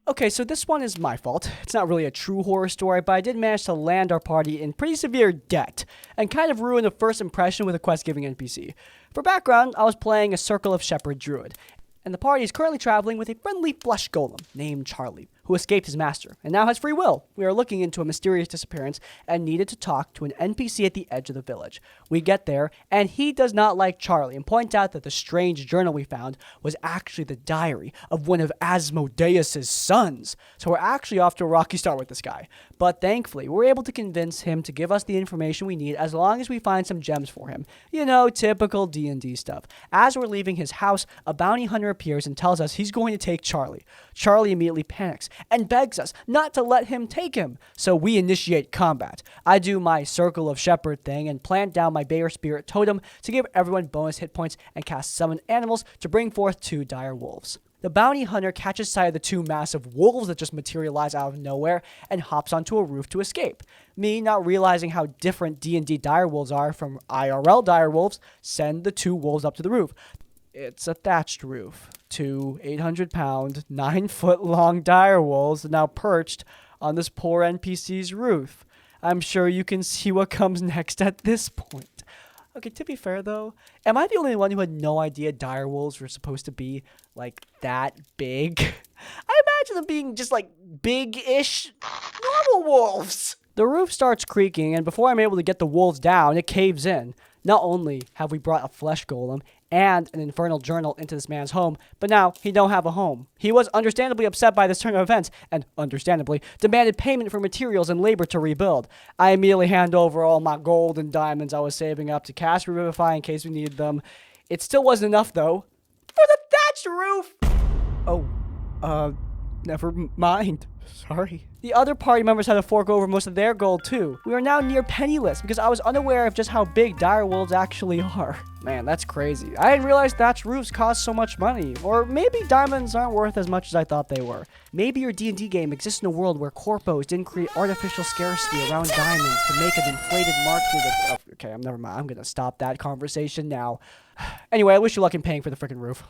Okay, so this one is my fault. It's not really a true horror story, but I did manage to land our party in pretty severe debt and kind of ruin the first impression with a quest-giving NPC. For background, I was playing a Circle of Shepherd Druid, and the party is currently traveling with a friendly flesh golem named Charlie, who escaped his master and now has free will. We are looking into a mysterious disappearance and needed to talk to an NPC at the edge of the village. We get there, and he does not like Charlie and points out that the strange journal we found was actually the diary of one of Asmodeus' sons. So we're actually off to a rocky start with this guy. But thankfully, we're able to convince him to give us the information we need as long as we find some gems for him. You know, typical D&D stuff. As we're leaving his house, a bounty hunter appears and tells us he's going to take Charlie. Charlie immediately panics and begs us not to let him take him. So we initiate combat. I do my Circle of Shepherd thing and plant down my Bear Spirit Totem to give everyone bonus hit points and cast Summon Animals to bring forth 2 dire wolves. The bounty hunter catches sight of the 2 massive wolves that just materialize out of nowhere and hops onto a roof to escape. Me, not realizing how different D&D dire wolves are from IRL dire wolves, send the 2 wolves up to the roof. It's a thatched roof. 2 800-pound, 9-foot-long dire wolves are now perched on this poor NPC's roof. I'm sure you can see what comes next at this point. Okay, to be fair though, am I the only one who had no idea dire wolves were supposed to be, like, that big? I imagine them being just, like, big-ish normal wolves. The roof starts creaking, and before I'm able to get the wolves down, it caves in. Not only have we brought a flesh golem and an infernal journal into this man's home, but now he don't have a home. He was understandably upset by this turn of events, and understandably demanded payment for materials and labor to rebuild. I immediately hand over all my gold and diamonds I was saving up to cast Revivify in case we needed them. It still wasn't enough, though, for the thatched roof! Oh, never mind. Sorry. The other party members had to fork over most of their gold too. We are now near penniless because I was unaware of just how big dire wolves actually are. Man, that's crazy. I didn't realize thatched roofs cost so much money. Or maybe diamonds aren't worth as much as I thought they were. Maybe your D&D game exists in a world where corpos didn't create artificial scarcity around diamonds to make an inflated market of... Okay, never mind. I'm gonna stop that conversation now. Anyway, I wish you luck in paying for the freaking roof.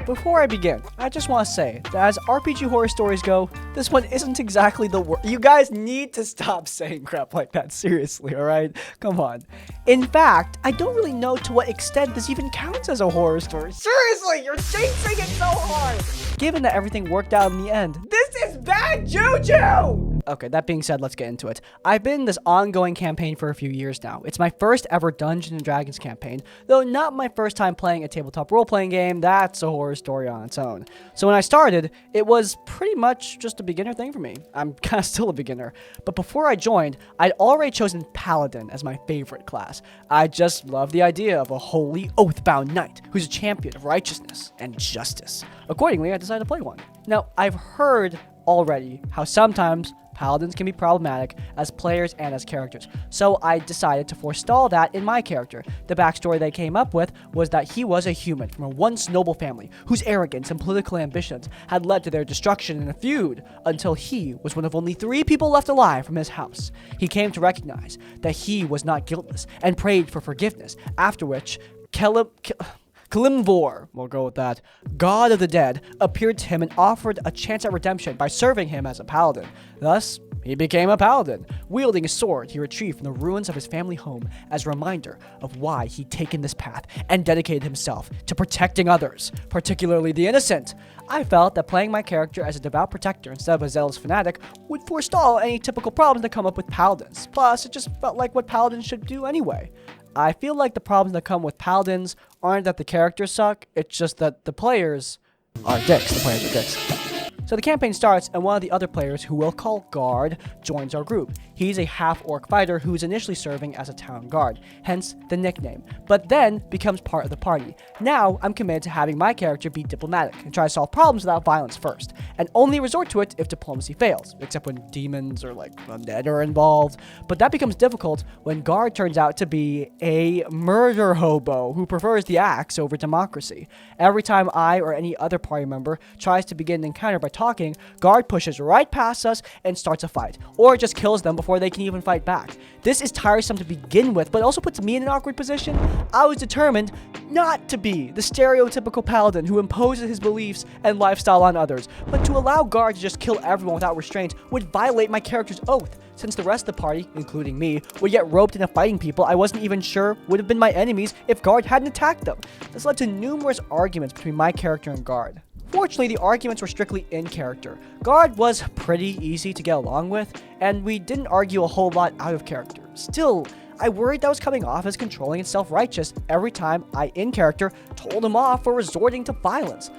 Before I begin, I just want to say that as RPG horror stories go, this one isn't exactly the worst. You guys need to stop saying crap like that, seriously, alright? Come on. In fact, I don't really know to what extent this even counts as a horror story. Seriously, you're jinxing it so hard! Given that everything worked out in the end, this is bad juju! Okay, that being said, let's get into it. I've been in this ongoing campaign for a few years now. It's my first ever Dungeons & Dragons campaign, though not my first time playing a tabletop role-playing game. That's a horror story on its own. So when I started, it was pretty much just a beginner thing for me. I'm kind of still a beginner. But before I joined, I'd already chosen Paladin as my favorite class. I just love the idea of a holy, oath-bound knight who's a champion of righteousness and justice. Accordingly, I decided to play one. Now, I've heard already how sometimes Paladins can be problematic as players and as characters, so I decided to forestall that in my character. The backstory they came up with was that he was a human from a once noble family whose arrogance and political ambitions had led to their destruction in a feud until he was one of only 3 people left alive from his house. He came to recognize that he was not guiltless and prayed for forgiveness, after which Kalimvor, we'll go with that, god of the dead, appeared to him and offered a chance at redemption by serving him as a paladin. Thus, he became a paladin. Wielding a sword he retrieved from the ruins of his family home as a reminder of why he'd taken this path and dedicated himself to protecting others, particularly the innocent. I felt that playing my character as a devout protector instead of a zealous fanatic would forestall any typical problems that come up with paladins. Plus, it just felt like what paladins should do anyway. I feel like the problems that come with paladins aren't that the characters suck, it's just that the players are dicks. The players are dicks. So the campaign starts, and one of the other players, who we'll call Guard, joins our group. He's a half-orc fighter who's initially serving as a town guard, hence the nickname, but then becomes part of the party. Now, I'm committed to having my character be diplomatic and try to solve problems without violence first, and only resort to it if diplomacy fails, except when demons or undead are involved. But that becomes difficult when Guard turns out to be a murder hobo who prefers the axe over democracy. Every time I or any other party member tries to begin an encounter by talking, guard pushes right past us and starts a fight, or just kills them before they can even fight back. This is tiresome to begin with, but also puts me in an awkward position. I was determined not to be the stereotypical paladin who imposes his beliefs and lifestyle on others, but to allow guard to just kill everyone without restraint would violate my character's oath, since the rest of the party, including me, would get roped into fighting people I wasn't even sure would have been my enemies if guard hadn't attacked them. This led to numerous arguments between my character and guard. Fortunately, the arguments were strictly in character. Guard was pretty easy to get along with, and we didn't argue a whole lot out of character. Still, I worried that was coming off as controlling and self-righteous every time I, in character, told him off for resorting to violence.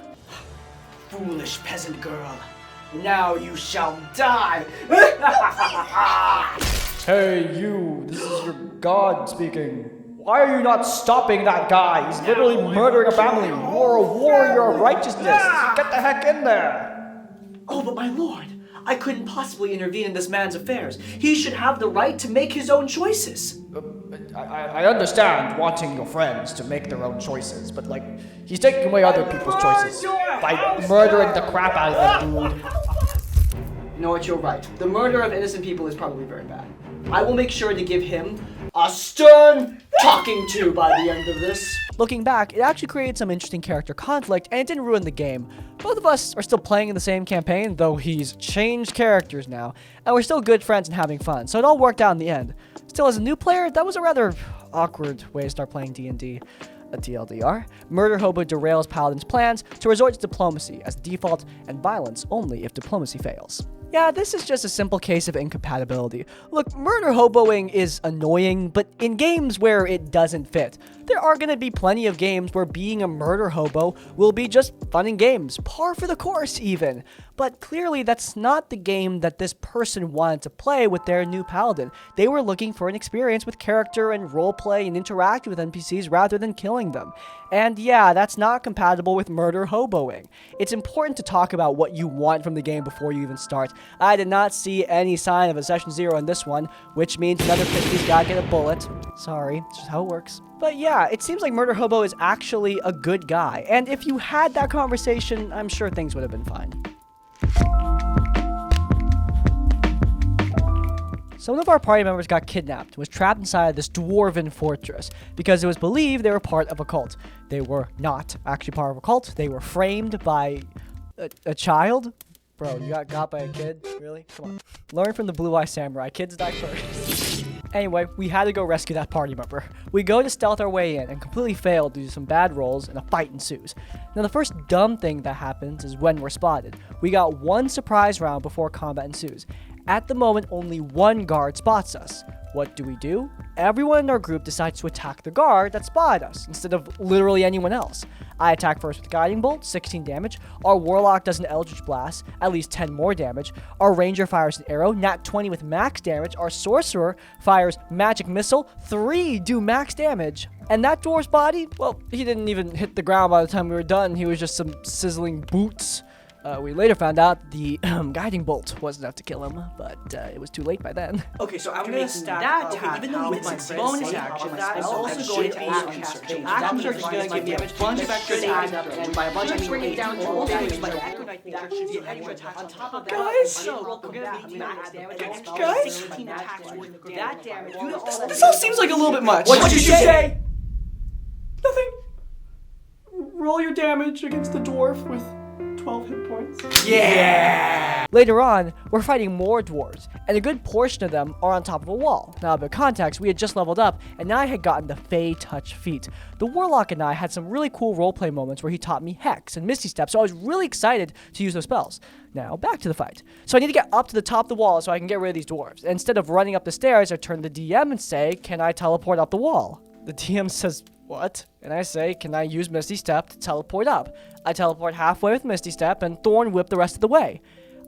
Foolish peasant girl, now you shall die! Hey you, this is your god speaking. Why are you not stopping that guy? He's literally murdering a family. You're a warrior of righteousness. Get the heck in there. Oh, but my lord, I couldn't possibly intervene in this man's affairs. He should have the right to make his own choices. I understand wanting your friends to make their own choices, but like, he's taking away other people's choices by murdering the crap out of them, dude. You know what, you're right. The murder of innocent people is probably very bad. I will make sure to give him a stern talking to by the end of this. Looking back, it actually created some interesting character conflict, and it didn't ruin the game. Both of us are still playing in the same campaign, though he's changed characters now, and we're still good friends and having fun, so it all worked out in the end. Still, as a new player, that was a rather awkward way to start playing D&D. A TLDR, Murder Hobo derails Paladin's plans to resort to diplomacy as default and violence only if diplomacy fails. Yeah, this is just a simple case of incompatibility. Look, murder hoboing is annoying, but in games where it doesn't fit, there are going to be plenty of games where being a murder hobo will be just fun and games, par for the course even. But clearly that's not the game that this person wanted to play with their new paladin. They were looking for an experience with character and roleplay and interacting with NPCs rather than killing them. And yeah, that's not compatible with murder hoboing. It's important to talk about what you want from the game before you even start. I did not see any sign of a session 0 in this one, which means another 50's gotta get a bullet. Sorry, it's just how it works. But yeah, it seems like Murder Hobo is actually a good guy, and if you had that conversation, I'm sure things would have been fine. So one of our party members got kidnapped and was trapped inside this dwarven fortress because it was believed they were part of a cult. They were not actually part of a cult. They were framed by a child. Bro, you got by a kid? Really? Come on. Learn from the Blue-Eye Samurai. Kids die first. Anyway, we had to go rescue that party member. We go to stealth our way in and completely fail due to some bad rolls and a fight ensues. Now the first dumb thing that happens is when we're spotted. We got one surprise round before combat ensues. At the moment, only one guard spots us. What do? Everyone in our group decides to attack the guard that spotted us, instead of literally anyone else. I attack first with Guiding Bolt, 16 damage. Our Warlock does an Eldritch Blast, at least 10 more damage. Our Ranger fires an arrow, nat 20 with max damage. Our Sorcerer fires Magic Missile, 3 do max damage. And that dwarf's body, well, he didn't even hit the ground by the time we were done. He was just some sizzling boots. We later found out the Guiding Bolt was enough to kill him, but it was too late by then. Okay, so I'm going to stack that attack, even though it's my bonus action, I'm also going to action search. Action search is going to give me a bunch of extra attacks, and by a bunch I mean bring it down to all damage, but Echo Knight thinks there should be an extra attack on top of that. Guys! Guys? This all seems like a little bit much. What did you say? Nothing. Roll your damage against the dwarf with 12 hit points. Yeah! Later on, we're fighting more dwarves, and a good portion of them are on top of a wall. Now, a bit of context, we had just leveled up, and I had gotten the Fey Touch feat. The Warlock and I had some really cool roleplay moments where he taught me Hex and Misty Step, so I was really excited to use those spells. Now, back to the fight. So I need to get up to the top of the wall so I can get rid of these dwarves. And instead of running up the stairs, I turn to the DM and say, can I teleport up the wall? The DM says, what? And I say, can I use Misty Step to teleport up? I teleport halfway with Misty Step and Thorn Whip the rest of the way.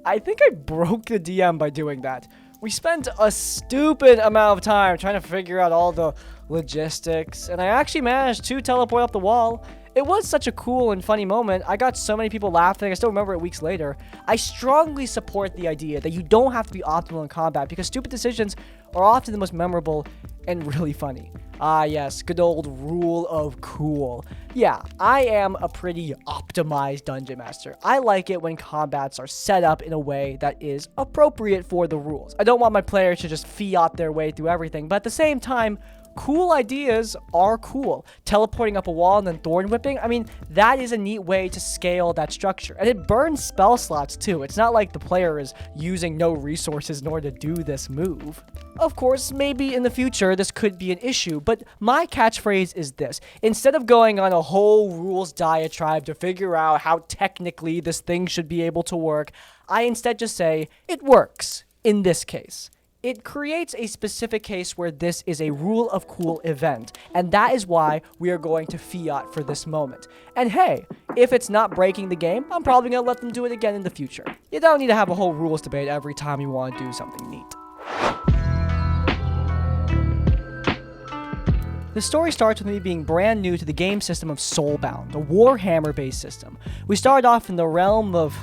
I think I broke the DM by doing that. We spent a stupid amount of time trying to figure out all the logistics, and I actually managed to teleport up the wall. It was such a cool and funny moment. I got so many people laughing. I still remember it weeks later. I strongly support the idea that you don't have to be optimal in combat because stupid decisions are often the most memorable and really funny. Ah yes, good old rule of cool. Yeah, I am a pretty optimized dungeon master. I like it when combats are set up in a way that is appropriate for the rules. I don't want my players to just fiat their way through everything, but at the same time, cool ideas are cool. Teleporting up a wall and then thorn whipping, I mean, that is a neat way to scale that structure. And it burns spell slots too. It's not like the player is using no resources in order to do this move. Of course, maybe in the future this could be an issue, but my catchphrase is this. Instead of going on a whole rules diatribe to figure out how technically this thing should be able to work, I instead just say, it works in this case. It creates a specific case where this is a rule of cool event, and that is why we are going to fiat for this moment. And hey, if it's not breaking the game, I'm probably going to let them do it again in the future. You don't need to have a whole rules debate every time you want to do something neat. The story starts with me being brand new to the game system of Soulbound, a Warhammer-based system. We started off in the realm of...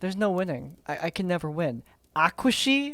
There's no winning. I can never win. Aquashi?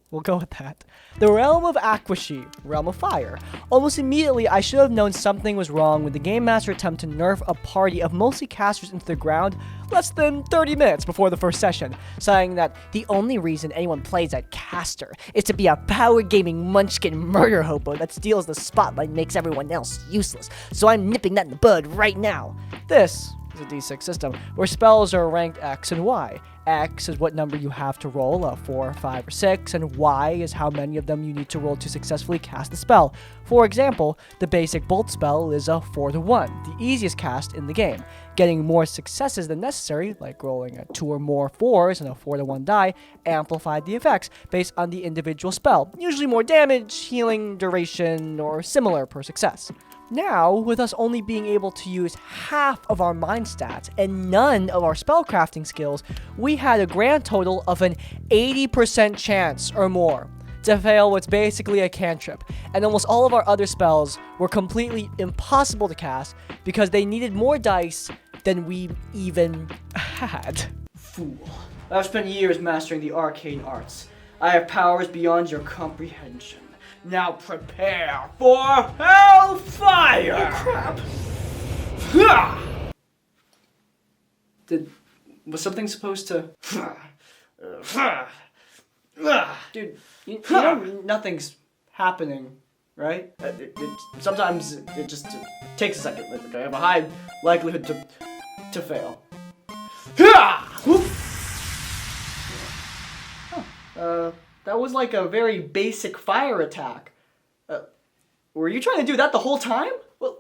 We'll go with that. The realm of Aquashi, realm of fire. Almost immediately, I should have known something was wrong when the Game Master attempted to nerf a party of mostly casters into the ground less than 30 minutes before the first session, saying that the only reason anyone plays at caster is to be a power gaming munchkin murder hobo that steals the spotlight and makes everyone else useless. So I'm nipping that in the bud right now. This is a D6 system where spells are ranked X and Y. X is what number you have to roll, a 4, 5, or 6, and Y is how many of them you need to roll to successfully cast the spell. For example, the basic bolt spell is a 4 to 1, the easiest cast in the game. Getting more successes than necessary, like rolling a 2 or more 4s and a 4 to 1 die, amplified the effects based on the individual spell, usually more damage, healing, duration, or similar per success. Now, with us only being able to use half of our mind stats and none of our spellcrafting skills, we had a grand total of an 80% chance or more to fail what's basically a cantrip, and almost all of our other spells were completely impossible to cast because they needed more dice than we even had. Fool. I've spent years mastering the arcane arts. I have powers beyond your comprehension. Now prepare for hellfire! Oh, crap! Was something supposed to... Dude, you know nothing's happening, right? Sometimes it just takes a second. I have a high likelihood to fail. That was like a very basic fire attack. Were you trying to do that the whole time? Well,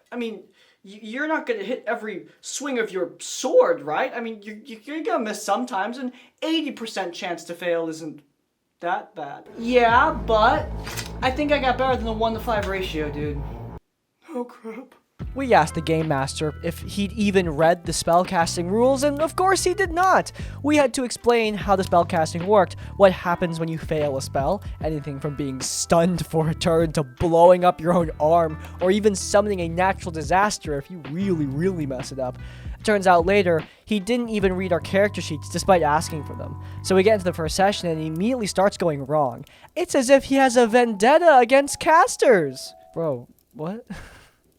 I mean, you're not going to hit every swing of your sword, right? I mean, you're going to miss sometimes, and 80% chance to fail isn't that bad. Yeah, but I think I got better than the 1 to 5 ratio, dude. Oh, crap. We asked the Game Master if he'd even read the spellcasting rules, and of course he did not! We had to explain how the spellcasting worked, what happens when you fail a spell, anything from being stunned for a turn to blowing up your own arm, or even summoning a natural disaster if you really mess it up. It turns out later, he didn't even read our character sheets despite asking for them. So we get into the first session and he immediately starts going wrong. It's as if he has a vendetta against casters! Bro, what?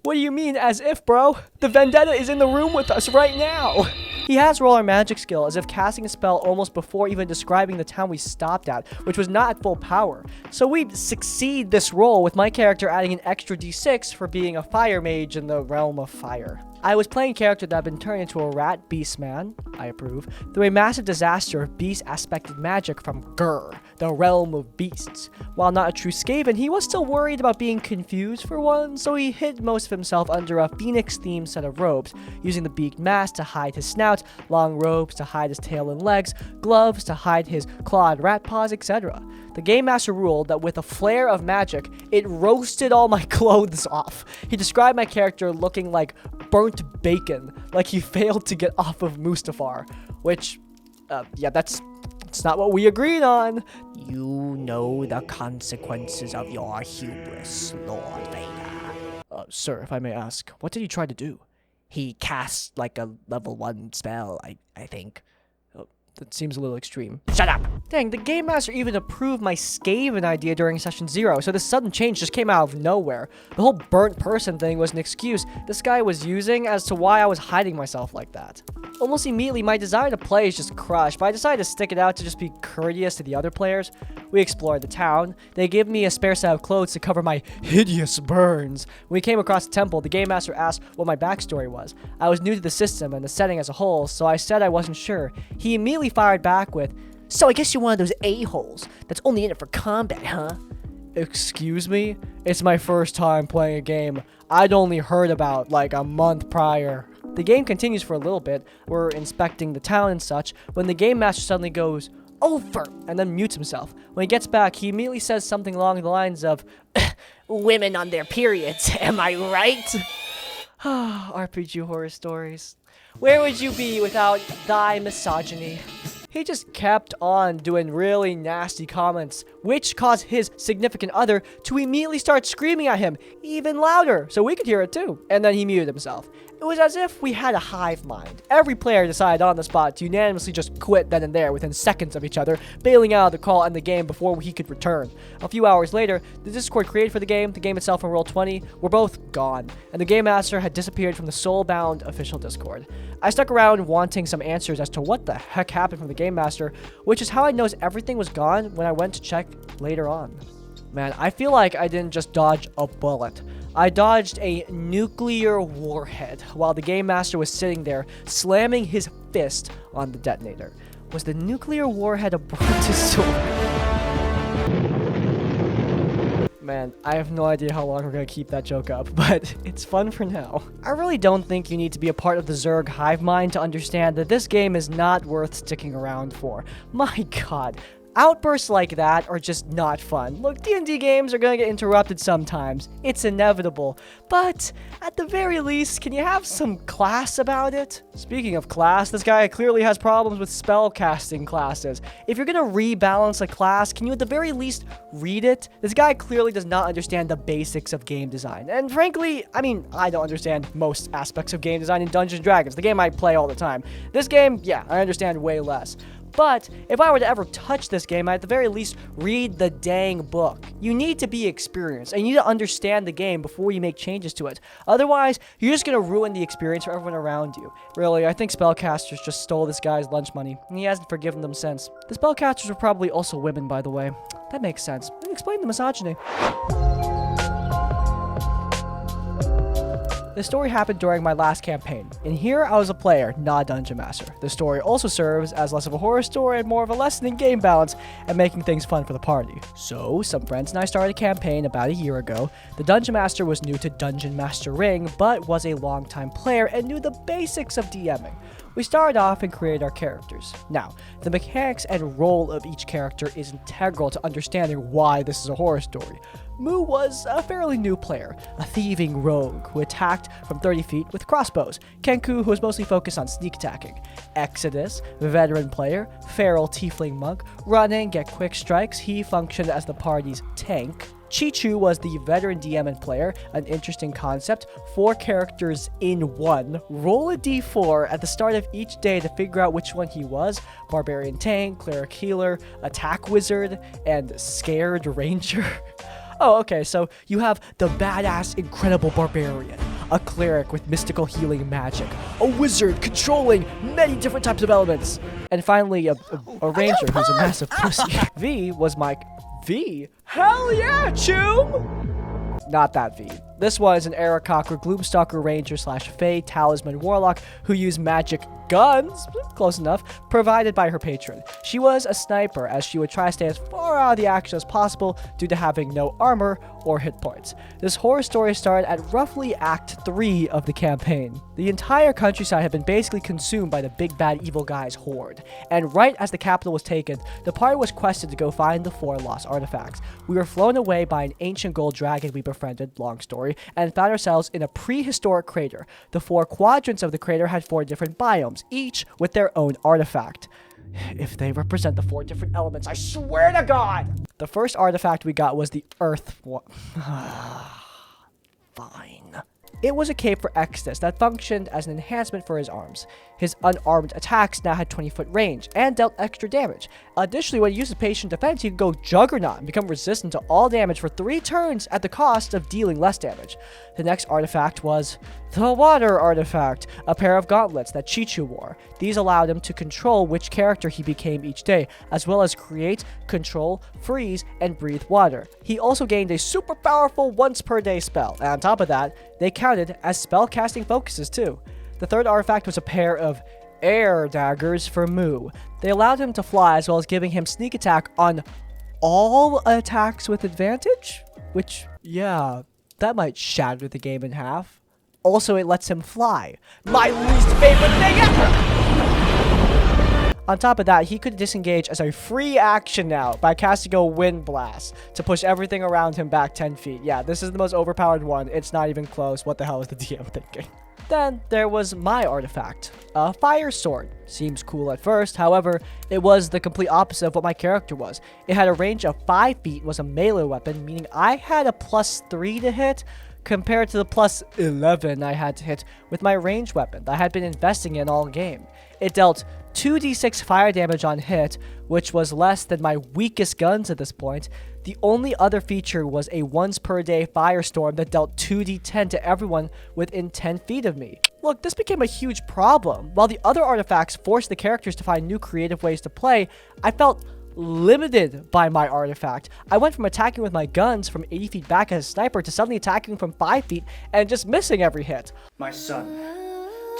What do you mean, as if, bro? The vendetta is in the room with us right now! He has roll our magic skill, as if casting a spell almost before even describing the town we stopped at, which was not at full power. So we'd succeed this roll with my character adding an extra d6 for being a fire mage in the realm of fire. I was playing a character that had been turned into a rat beast man, I approve, through a massive disaster of beast-aspected magic from Gur, the realm of beasts. While not a true Skaven, he was still worried about being confused for one, so he hid most of himself under a phoenix-themed set of robes, using the beaked mask to hide his snout, long robes to hide his tail and legs, gloves to hide his clawed rat paws, etc. The Game Master ruled that with a flare of magic, it roasted all my clothes off. He described my character looking like burnt bacon, like he failed to get off of Mustafar, which, yeah, that's not what we agreed on. You know the consequences of your hubris, Lord Vader. Sir, if I may ask, what did he try to do? He cast like a level 1 spell, I think. that seems a little extreme. Shut up! Dang, the Game Master even approved my Skaven idea during Session 0, so this sudden change just came out of nowhere. The whole burnt person thing was an excuse this guy was using as to why I was hiding myself like that. Almost immediately, my desire to play is just crushed, but I decided to stick it out to just be courteous to the other players. We explored the town. They gave me a spare set of clothes to cover my hideous burns. When we came across the temple, the Game Master asked what my backstory was. I was new to the system and the setting as a whole, so I said I wasn't sure. He immediately fired back with, "So I guess you're one of those a-holes that's only in it for combat, huh?" Excuse me? It's my first time playing a game I'd only heard about like a month prior. The game continues for a little bit. We're inspecting the town and such when the Game Master suddenly goes, "Over," and then mutes himself. When he gets back, he immediately says something along the lines of, "Women on their periods, am I right?" RPG horror stories. Where would you be without thy misogyny? He just kept on doing really nasty comments, which caused his significant other to immediately start screaming at him even louder, so we could hear it too. And then he muted himself. It was as if we had a hive mind. Every player decided on the spot to unanimously just quit then and there within seconds of each other, bailing out of the call and the game before he could return. A few hours later, the Discord created for the game itself, and Roll20 were both gone, and the Game Master had disappeared from the soul-bound official Discord. I stuck around wanting some answers as to what the heck happened from the Game Master, which is how I noticed everything was gone when I went to check later on. Man, I feel like I didn't just dodge a bullet. I dodged a nuclear warhead while the Game Master was sitting there slamming his fist on the detonator. Was the nuclear warhead a brontosaur? Man, I have no idea how long we're gonna keep that joke up, but it's fun for now. I really don't think you need to be a part of the Zerg hive mind to understand that this game is not worth sticking around for. My god. Outbursts like that are just not fun. Look, D&D games are gonna get interrupted sometimes. It's inevitable. But, at the very least, can you have some class about it? Speaking of class, this guy clearly has problems with spellcasting classes. If you're gonna rebalance a class, can you at the very least read it? This guy clearly does not understand the basics of game design. And frankly, I mean, I don't understand most aspects of game design in Dungeons & Dragons, the game I play all the time. This game, yeah, I understand way less. But if I were to ever touch this game, I'd at the very least read the dang book. You need to be experienced, and you need to understand the game before you make changes to it. Otherwise, you're just going to ruin the experience for everyone around you. Really, I think spellcasters just stole this guy's lunch money, and he hasn't forgiven them since. The spellcasters were probably also women, by the way. That makes sense. Explain the misogyny. The story happened during my last campaign. In here, I was a player, not a dungeon master. The story also serves as less of a horror story and more of a lesson in game balance and making things fun for the party. So, some friends and I started a campaign about a year ago. The dungeon master was new to Dungeon Mastering, but was a longtime player and knew the basics of DMing. We started off and created our characters. Now, the mechanics and role of each character is integral to understanding why this is a horror story. Mu was a fairly new player, a thieving rogue who attacked from 30 feet with crossbows. Kenku, who was mostly focused on sneak attacking. Exodus, veteran player, feral tiefling monk, run in, get quick strikes. He functioned as the party's tank. Chichu was the veteran DM and player, an interesting concept. 4 characters in one. Roll a d4 at the start of each day to figure out which one he was. Barbarian tank, cleric healer, attack wizard, and scared ranger. Oh, okay, so you have the badass, incredible barbarian, a cleric with mystical healing magic, a wizard controlling many different types of elements, and finally a ranger who's a massive pussy. V was my... V? Hell yeah, Choom! Not that V. This was an Aarakocra Gloomstalker Ranger / Fey Talisman Warlock who used magic guns, close enough, provided by her patron. She was a sniper, as she would try to stay as far out of the action as possible due to having no armor or hit points. This horror story started at roughly Act 3 of the campaign. The entire countryside had been basically consumed by the big bad evil guy's horde, and right as the capital was taken, the party was quested to go find the 4 lost artifacts. We were flown away by an ancient gold dragon we befriended, long story, and found ourselves in a prehistoric crater. The 4 quadrants of the crater had 4 different biomes, each with their own artifact. If they represent the 4 different elements, I swear to God! The first artifact we got was the Earth one. Fine. It was a cape for Exodus that functioned as an enhancement for his arms. His unarmed attacks now had 20-foot range and dealt extra damage. Additionally, when he uses patient defense, he could go Juggernaut and become resistant to all damage for 3 turns at the cost of dealing less damage. The next artifact was the Water Artifact, a pair of gauntlets that Chichu wore. These allowed him to control which character he became each day, as well as create, control, freeze, and breathe water. He also gained a super powerful once per day spell, and on top of that, they counted as spellcasting focuses too. The third artifact was a pair of air daggers for Mu. They allowed him to fly as well as giving him sneak attack on all attacks with advantage, which, yeah, that might shatter the game in half. Also, it lets him fly. My least favorite thing ever! On top of that, he could disengage as a free action now by casting a Wind Blast to push everything around him back 10 feet. Yeah, this is the most overpowered one. It's not even close. What the hell is the DM thinking? Then there was my artifact, a fire sword. Seems cool at first, however, it was the complete opposite of what my character was. It had a range of 5 feet, was a melee weapon, meaning I had a +3 to hit, compared to the +11 I had to hit with my ranged weapon that I had been investing in all game. It dealt 2d6 fire damage on hit, which was less than my weakest guns at this point. The only other feature was a once per day firestorm that dealt 2d10 to everyone within 10 feet of me. Look, this became a huge problem. While the other artifacts forced the characters to find new creative ways to play, I felt limited by my artifact. I went from attacking with my guns from 80 feet back as a sniper to suddenly attacking from 5 feet and just missing every hit. My son,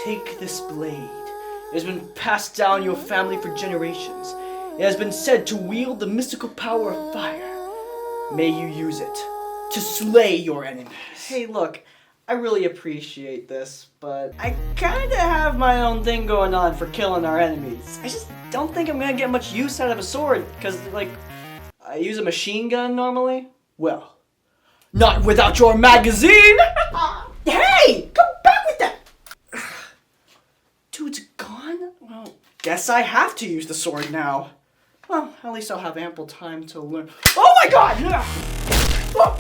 take this blade. It has been passed down your family for generations. It has been said to wield the mystical power of fire. May you use it to slay your enemies. Hey, look, I really appreciate this, but I kinda have my own thing going on for killing our enemies. I just don't think I'm gonna get much use out of a sword, because, like, I use a machine gun normally. Well, not without your magazine! Hey! Come back with that! Dude's gone? Well, guess I have to use the sword now. Well, at least I'll have ample time to learn. Oh my god! Oh,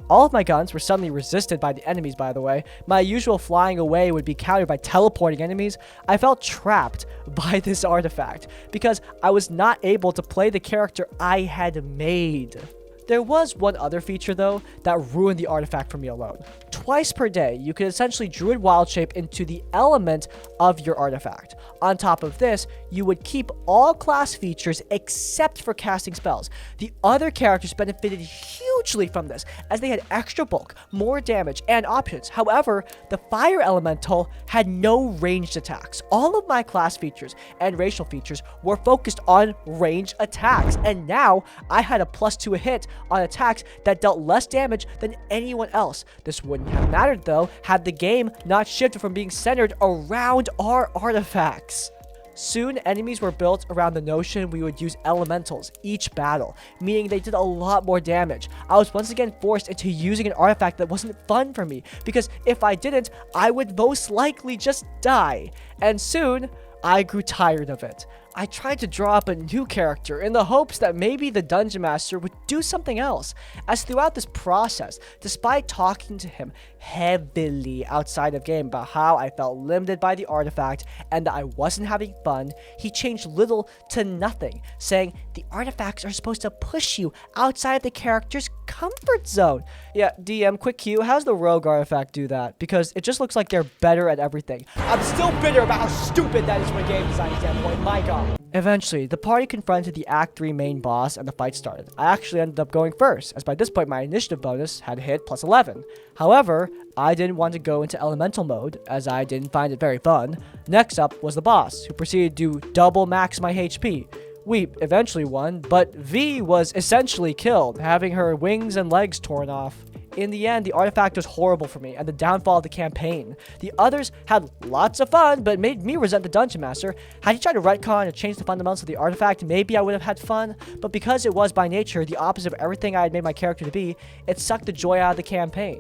all of my guns were suddenly resisted by the enemies, by the way. My usual flying away would be countered by teleporting enemies. I felt trapped by this artifact because I was not able to play the character I had made. There was one other feature, though, that ruined the artifact for me alone. Twice per day, you could essentially Druid Wild Shape into the element of your artifact. On top of this, you would keep all class features except for casting spells. The other characters benefited hugely from this, as they had extra bulk, more damage, and options. However, the Fire Elemental had no ranged attacks. All of my class features and racial features were focused on ranged attacks, and now I had a +2 hit on attacks that dealt less damage than anyone else. This wouldn't have mattered though had the game not shifted from being centered around our artifacts. Soon, enemies were built around the notion we would use elementals each battle, meaning they did a lot more damage. I was once again forced into using an artifact that wasn't fun for me, because if I didn't, I would most likely just die. And soon, I grew tired of it. I tried to draw up a new character in the hopes that maybe the Dungeon Master would do something else, as throughout this process, despite talking to him heavily outside of game about how I felt limited by the artifact and that I wasn't having fun, he changed little to nothing, saying the artifacts are supposed to push you outside of the character's comfort zone. Yeah, DM, quick cue, how's the rogue artifact do that? Because it just looks like they're better at everything. I'm still bitter about how stupid that is from a game design standpoint, my god. Eventually, the party confronted the Act 3 main boss and the fight started. I actually ended up going first, as by this point my initiative bonus had hit +11. However, I didn't want to go into elemental mode, as I didn't find it very fun. Next up was the boss, who proceeded to double max my HP. We eventually won, but V was essentially killed, having her wings and legs torn off. In the end, the artifact was horrible for me and the downfall of the campaign. The others had lots of fun, but made me resent the Dungeon Master. Had he tried to retcon and change the fundamentals of the artifact, maybe I would have had fun, but because it was by nature the opposite of everything I had made my character to be, it sucked the joy out of the campaign.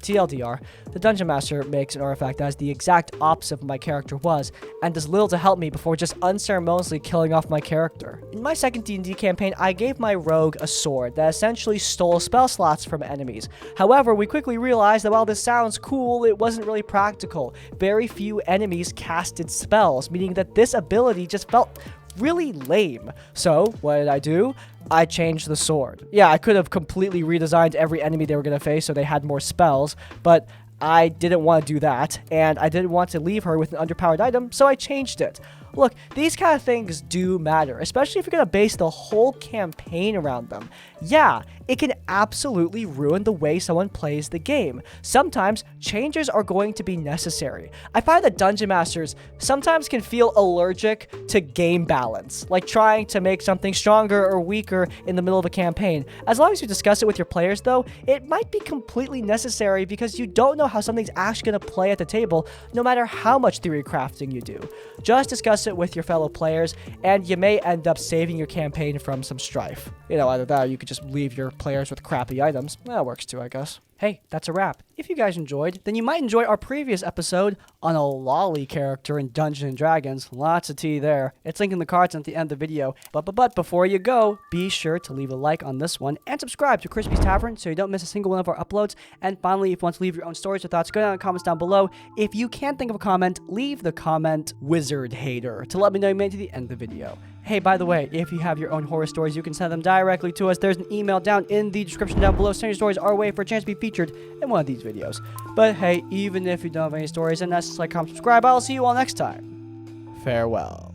TLDR, the Dungeon Master makes an artifact that is the exact opposite of what my character was, and does little to help me before just unceremoniously killing off my character. In my second D&D campaign, I gave my rogue a sword that essentially stole spell slots from enemies. However, we quickly realized that while this sounds cool, it wasn't really practical. Very few enemies casted spells, meaning that this ability just felt really lame. So, what did I do? I changed the sword. Yeah, I could have completely redesigned every enemy they were going to face so they had more spells, but I didn't want to do that, and I didn't want to leave her with an underpowered item, so I changed it. Look, these kind of things do matter, especially if you're going to base the whole campaign around them. Yeah, it can absolutely ruin the way someone plays the game. Sometimes, changes are going to be necessary. I find that Dungeon Masters sometimes can feel allergic to game balance, like trying to make something stronger or weaker in the middle of a campaign. As long as you discuss it with your players, though, it might be completely necessary because you don't know how something's actually going to play at the table, no matter how much theory crafting you do. Just discuss it with your fellow players, and you may end up saving your campaign from some strife. You know, either that or you could just leave your players with crappy items. That works too, I guess. Hey, that's a wrap. If you guys enjoyed, then you might enjoy our previous episode on a Loli character in Dungeons & Dragons. Lots of tea there. It's linked in the cards at the end of the video. But before you go, be sure to leave a like on this one and subscribe to Crispy's Tavern so you don't miss a single one of our uploads. And finally, if you want to leave your own stories or thoughts, go down in the comments down below. If you can't think of a comment, leave the comment wizard hater to let me know you made it to the end of the video. Hey, by the way, if you have your own horror stories, you can send them directly to us. There's an email down in the description down below. Send your stories our way for a chance to be featured in one of these videos. But hey, even if you don't have any stories, then that's like, comment, subscribe. I'll see you all next time. Farewell.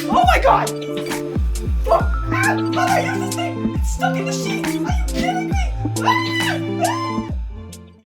Oh my god! Look! Ah, how do I use this thing? It's stuck in the sheet! Are you kidding me? Ah!